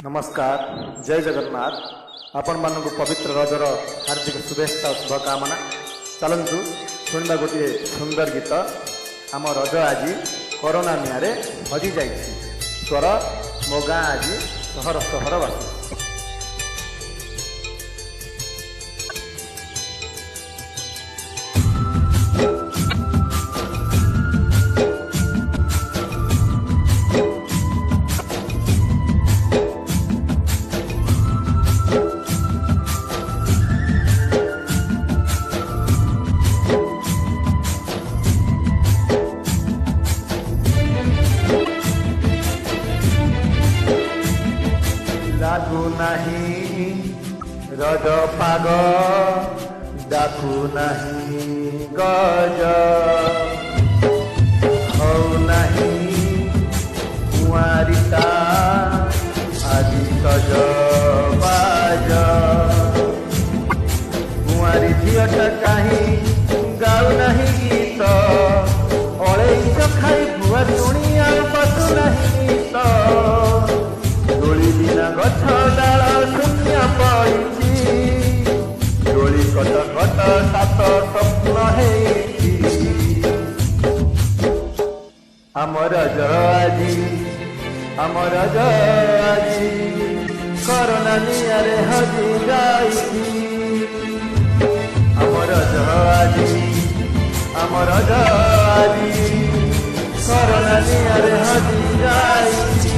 नमस्कार, जय जगन्नाथ। आपण मानक पवित्र रजर हार्दिक शुभेच्छा और शुभकामना। चलतु शुणा गोटे सुंदर गीत। आम रज आज कोरोना निआरे हजि जाइए। स्वर मो गाँ आज सहर सहर बासी। लागू नहीं रज पाग, डाकू नहीं गज, हौ नहीं कुआरिता आदि सज बाज। कुआरी झीटा कहीं गाऊ नहीं गीत, अड़ेईश खाई भुआ शुणी आ बसु नहीं गीत। डोली बिना गछ डाल शून्य पड़ी, डोली कट कट सात स्वप्न है। आम रज आज कोरोना निआरे हजि जाइछि। आम रज आज कोरोना निआरे हजि जाइछि।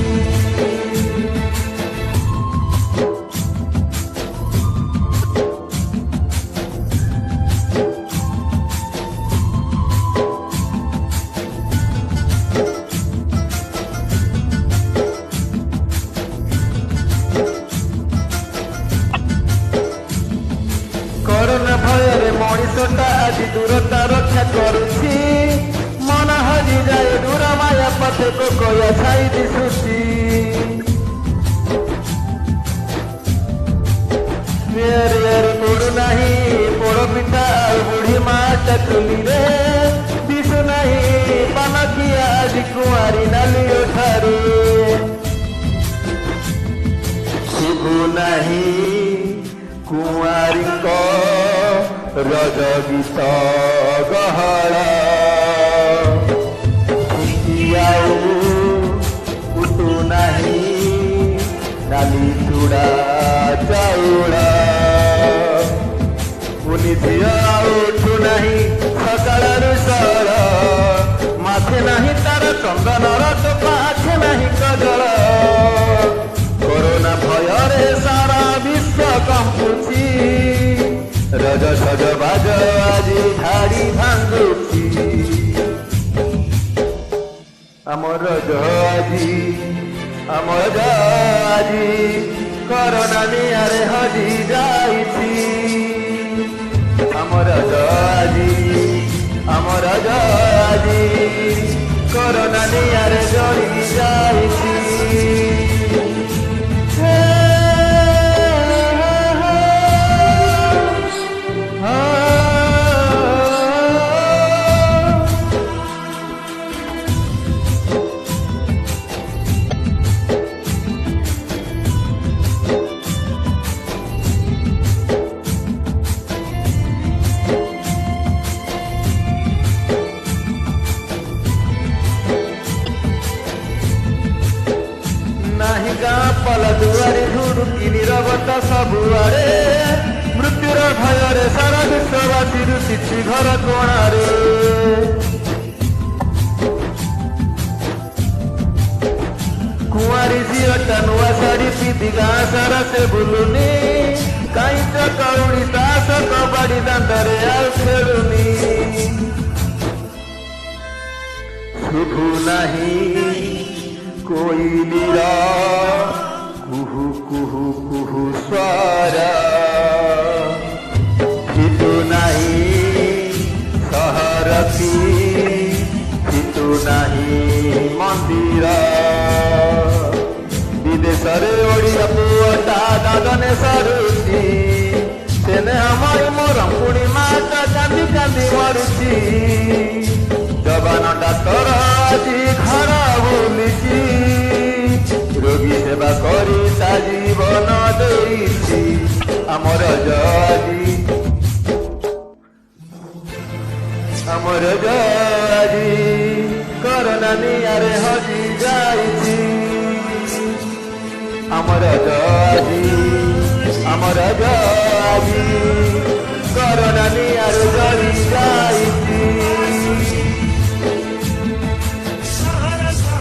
कोरोना भୟରେ मଣିषटा आज दूरता रक्षा करुछि। मन हजि जाए दूर माया पथे को कोया छाई दिशुछि। पड़ू नहीं पोड़ पिठा बुढ़ी माँ चकुली रे, दिशु नहीं पानखिया आज कुआरी नाली उठारे। शुभु नहीं कुआरी को रज गीत गहड़ा, उठू नहीं डाली चूड़ा चाउड़ा। पुनि झील उठू नहीं सकाल सर, माथे नहीं तार चंदनर चोपा, आखे नहीं कजल। कोरोना भୟରେ सारा विश्व कंपुछि, रज सज बाज आज धाड़ी भांगुछि। आम रज आज कोरोना निआरे हजि जाइछि। आम रज आज कोरोना निआरे जଳି जाइछि। गाँ पला दुआरे धुड़ुकी नीरवता सबुआरे, मृत्युर भୟରେ सारा विश्ववासी रुचिछि घर कोणारे। कुआरी झीलटा नुआ शाढ़ी पिंधि गाँ सारा से बुलुनी, काईच करुणी तास कबाड़ी दांडरे आउ खेलुनी। शुभु नहीं कोइलीरा कुहू कुहू कुहू स्वर, फिटू नहीं सहर की फिटू नहीं मंदिर। विदेश ओडिया पुअटा दादने सरुची, तेने हमारी मोरम पुणी माता कांदी कांदी मरुची। जवान डाक्तर आज घर बुलिची, ରୋଗୀ ସେବା କରି ତା ଜୀବନ ଦେଇଛି ଆମ ରଜ ଆଜି ଆମର ଆଜି କରୋନା ନିଆଁରେ ହଜି ଯାଇଛି ଆମର ଆଜି ଆମର ଆଜି